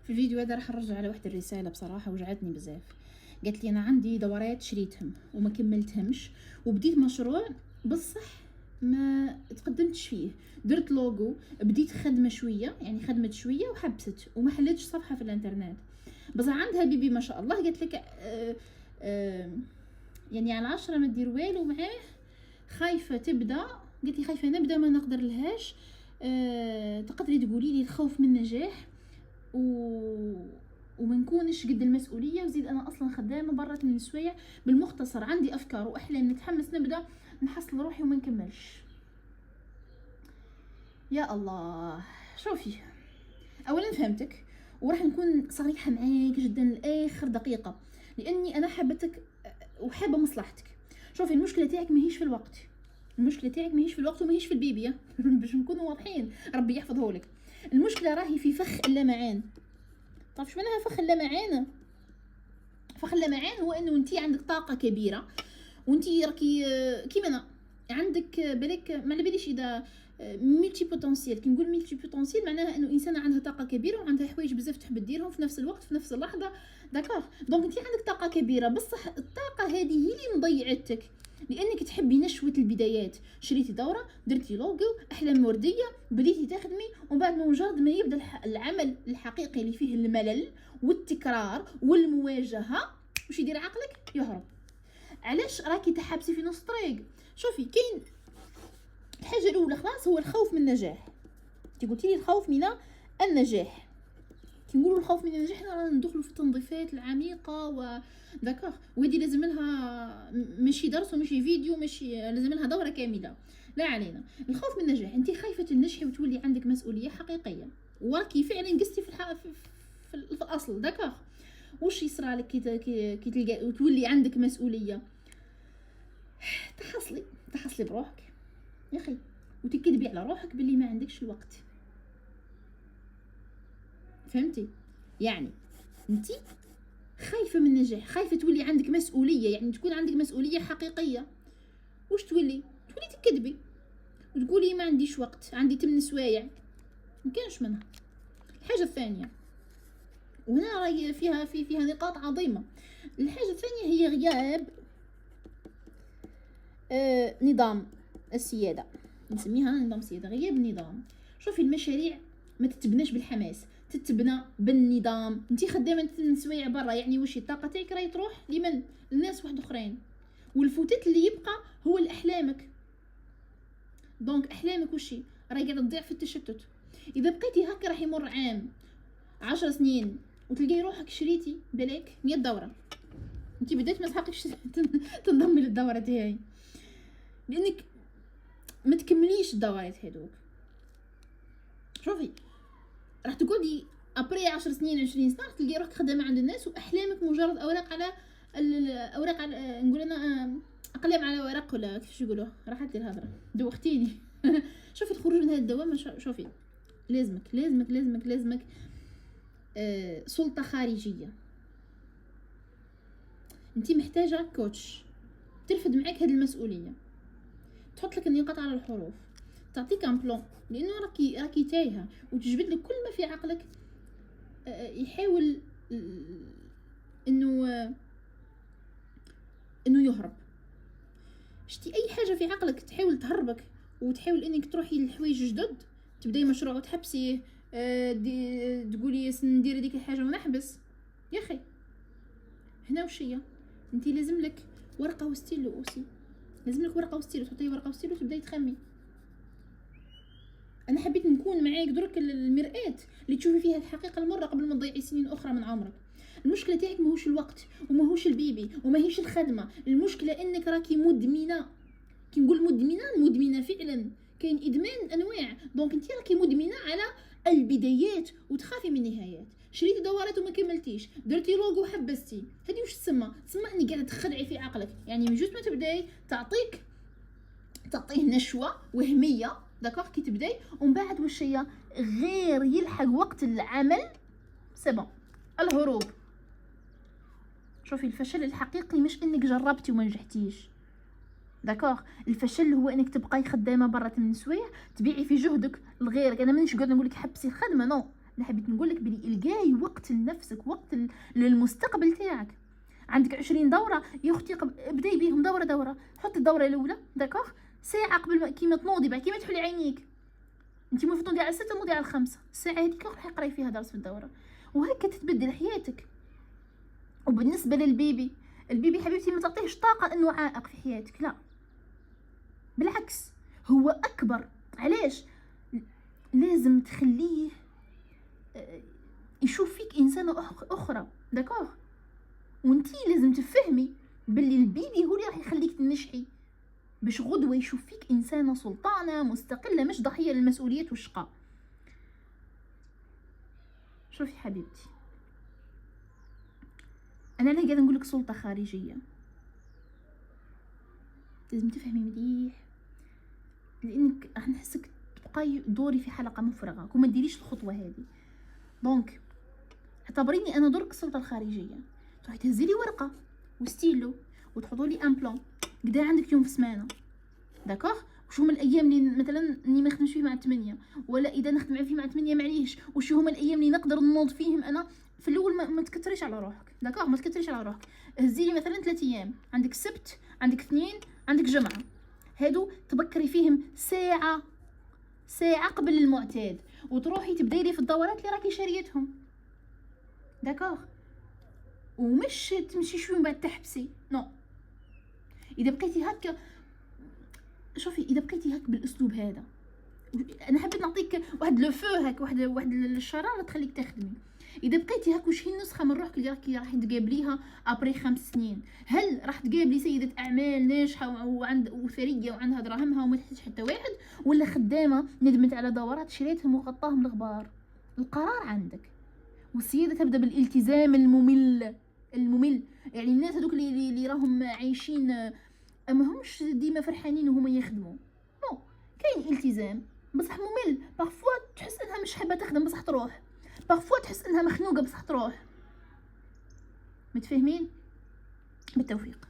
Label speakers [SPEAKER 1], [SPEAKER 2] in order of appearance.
[SPEAKER 1] في الفيديو هذا راح نرجع على واحد الرساله بصراحه وجعتني بزاف. قالت لي انا عندي دورات شريتهم وما كملتهمش وبديت مشروع بصح ما تقدمتش فيه، درت لوجو، بديت خدمه شويه يعني خدمت شويه وحبست وما حلتش صفحه في الانترنت. بصح عندها بيبي ما شاء الله. قالت لك يعني على 10 ما دير والو معاه، خايفه تبدا. قلت لي خايفه نبدا ما نقدر لهاش. تقدري تقولي لي الخوف من النجاح وما نكونش قد المسؤوليه، وزيد انا اصلا خدامه برات من سوايع. بالمختصر عندي افكار واحلام، نتحمس نبدا نحصل روحي وما نكملش. يا الله. شوفي، اولا فهمتك وراح نكون صريحه معاك جدا لاخر دقيقه، لاني انا حابتك وحابه مصلحتك. شوفي، المشكله تاعك ماهيش في الوقت، المشكله تاعك ماهيش في الوقت وماهيش في البيبي باش نكونوا واضحين، ربي يحفظه لك. المشكله راهي في فخ اللمعان. طيب شو معناها فخ اللمعان؟ فخ اللمعان هو انه انتي عندك طاقه كبيره وانتي راكي كيما انا عندك بالك ما على باليش اذا ملتي بوتنسيال. كي نقول ملتي بوتنسيال معناها انه انسانه عندها طاقه كبيره وعندها حوايج بزاف تحب ديرهم في نفس الوقت في نفس اللحظه. داكوغ، دونك انتي عندك طاقه كبيره، بصح الطاقه هذه هي اللي مضيعتك لانك تحبي نشوه البدايات. شريتي دوره، درتي لوجو، احلام ورديه، بديتي تخدمي، ومن بعد مجرد ما يبدا العمل الحقيقي اللي فيه الملل والتكرار والمواجهه، واش يدير عقلك؟ يهرب. علاش راكي تحبسي في نص طريق؟ شوفي، كاين الحاجه الاولى خلاص هو الخوف من النجاح. انت قلتي لي الخوف من النجاح. كي نقولوا الخوف من النجاح رانا ندخلوا في التنظيفات العميقه داكوغ، وهذه لازم لها ماشي درس وماشي فيديو، ماشي لازم لها دوره كامله. لا علينا. الخوف من النجاح، انت خايفه تنجحي وتولي عندك مسؤوليه حقيقيه، وراكي فعلا قستي في الاصل. داكوغ، وش يصرى لك كي تلقى وتولي عندك مسؤوليه؟ تحصلي بروحك يا اخي، وتكذبي على روحك باللي ما عندكش الوقت. فهمتي؟ يعني انتي خايفه من النجاح، خايفه تولي عندك مسؤوليه، يعني تكون عندك مسؤوليه حقيقيه. وش تولي تكذبي وتقولي ما عنديش وقت، عندي 8 سوايع، ما كانش منها. الحاجه الثانيه، وهنا راهي فيها نقاط عظيمه. الحاجه الثانيه هي غياب نظام السياده، نسميها نظام السياده، غياب النظام. شوفي، المشاريع ما تتبناش بالحماس، تتبنى بالنظام. انتي خدامه 8 سوايع برا، يعني واش الطاقه تاعك راهي تروح لمن؟ الناس واحد اخرين، والفتات اللي يبقى هو الاحلامك. دونك احلامك وشي راهي قاعده تضيع في التشتت. اذا بقيتي هكا راح يمر عام 10 سنين وتلقاي روحك شريتي بلاك 100 دوره. انتي بديت ما تحققش تنضمي للدوره تاعي، لانك ما تكمليش الدورات هذوك. شوفي، راح تقعدي ابري 10 سنين 20 سنه تلقي روحك خدامه عند الناس واحلامك مجرد اوراق على الاوراق على نقول انا اقلام على ورق، ولا كيفاش يقولوا، راحت لي الهضره دوختيني شوفي، الخروج من هذا الدوامه، شوفي، لازمك سلطه خارجيه. انتي محتاجه كوتش ترفد معاك هذه المسؤوليه، تحط لك النقاط على الحروف، تعطيك ان بلان، لانه راكي تايهه وتجبد لك كل ما في عقلك يحاول انه يهرب. شتي اي حاجه في عقلك تحاول تهربك وتحاول انك تروحي لحوايج جدد، تبداي مشروع وتحبسيه، تقولي ندير هذيك الحاجه ونحبس. يا اخي هنا وش هي؟ انت لازم لك ورقه وستيلو اوسي، لازم لك ورقه وستيلو، تحطي ورقه وستيلو وتبداي تخمي. انا حبيت نكون معاك درك المرآة اللي تشوفي فيها الحقيقه المره قبل ما تضيعي سنين اخرى من عمرك. المشكله تاعك ماهوش الوقت وماهوش البيبي وماهيش الخدمه، المشكله انك راكي مدمنه. كي نقول مدمنه فعلا، كاين ادمان انواع. دونك انت راكي مدمنه على البدايات وتخافي من النهايات. شريتي دورات وما كملتيش، درتي لوغو وحبستي، هذه واش تسمى انك قاعده تخدعي في عقلك. يعني من جوج ما تبداي تعطيه نشوه وهميه، داكوغ، كي تبداي ومن بعد واش هي غير يلحق وقت العمل سبا الهروب. شوفي، الفشل الحقيقي مش انك جربتي وما نجحتيش، داكوغ، الفشل هو انك تبقاي خدامه برا من سوايع تبيعي في جهدك لغيرك. انا مانيش قاعده نقول لك حبسي الخدمه، نو، انا حبيت نقول لك بلي القاي وقت لنفسك، وقت للمستقبل تاعك. عندك 20 دوره يا اختي، ابداي بيهم دوره دوره. حطي الدوره الاولى داكوغ ساعه قبل ما كيما تنوضي، بعد كيما تحلي عينيك انت المفروض تنوضي على 6 نوضي على 5 الساعه هذيك روحي قراي فيها درس في الدوره، وهكا تتبدل حياتك. وبالنسبه للبيبي، البيبي حبيبتي ما تعطيهش طاقه انه عائق في حياتك، لا بالعكس هو اكبر. علاش؟ لازم تخليه يشوف فيك انسانه اخرى داكوغ، وانتي لازم تفهمي باللي البيبي هو اللي راح يخليك تنجحي، باش غدوه يشوف فيك انسانه سلطانه مستقله مش ضحيه للمسؤوليات والشقاء. شوفي حبيبتي، انا لا قاعده نقول لك سلطه خارجيه، لازم تفهمي مليح، لانك راح نحسك تبقاي دوري في حلقه مفرغه وما ديريش الخطوه هذه. دونك اعتبريني انا درك السلطه الخارجيه، تروحي تهزي لي ورقه وستيلو وتحطوا لي ان بلان قدا عندك يوم في السمانه داكوغ، وش هما الايام اللي مثلا اني ما نخدمش فيه مع 8، ولا اذا نخدم فيه مع 8 معليش وش هما الايام اللي نقدر نوض فيهم انا. في الاول ما تكتريش على روحك داكوغ، ما تكتريش على روحك. هزي لي مثلا 3 ايام، عندك السبت عندك اثنين عندك جمعه، هادو تبكري فيهم ساعه قبل المعتاد، وتروحي تبداي لي في الدورات اللي راكي شاريتهم داكوغ، ومش تمشي شوي من بعد تحبسي نو. اذا بقيتي هكا، شوفي اذا بقيتي هكا بالاسلوب هذا، انا حبيت نعطيك واحد لو فو هكا، واحد الشراره تخليك تخدمي. اذا بقيتي هكا وش هي النسخه من روحك اللي راح تقابليها ابري 5 سنين؟ هل راح تقابلي سيده اعمال ناجحه وثريه وعندها دراهمها وما تحتاج حتى واحد، ولا خدامه ندمت على دورات شريتهم وغطاهم الغبار؟ القرار عندك. والسياده تبدا بالالتزام الممل. يعني الناس هذوك اللي راهم عايشين ما همش ديما فرحانين وهما يخدموا، نو كاين التزام بصح ممل. بارفوا تحس انها مش حابه تخدم بصح تروح، بارفوا تحس انها مخنوقه بصح تروح. متفاهمين؟ بالتوفيق.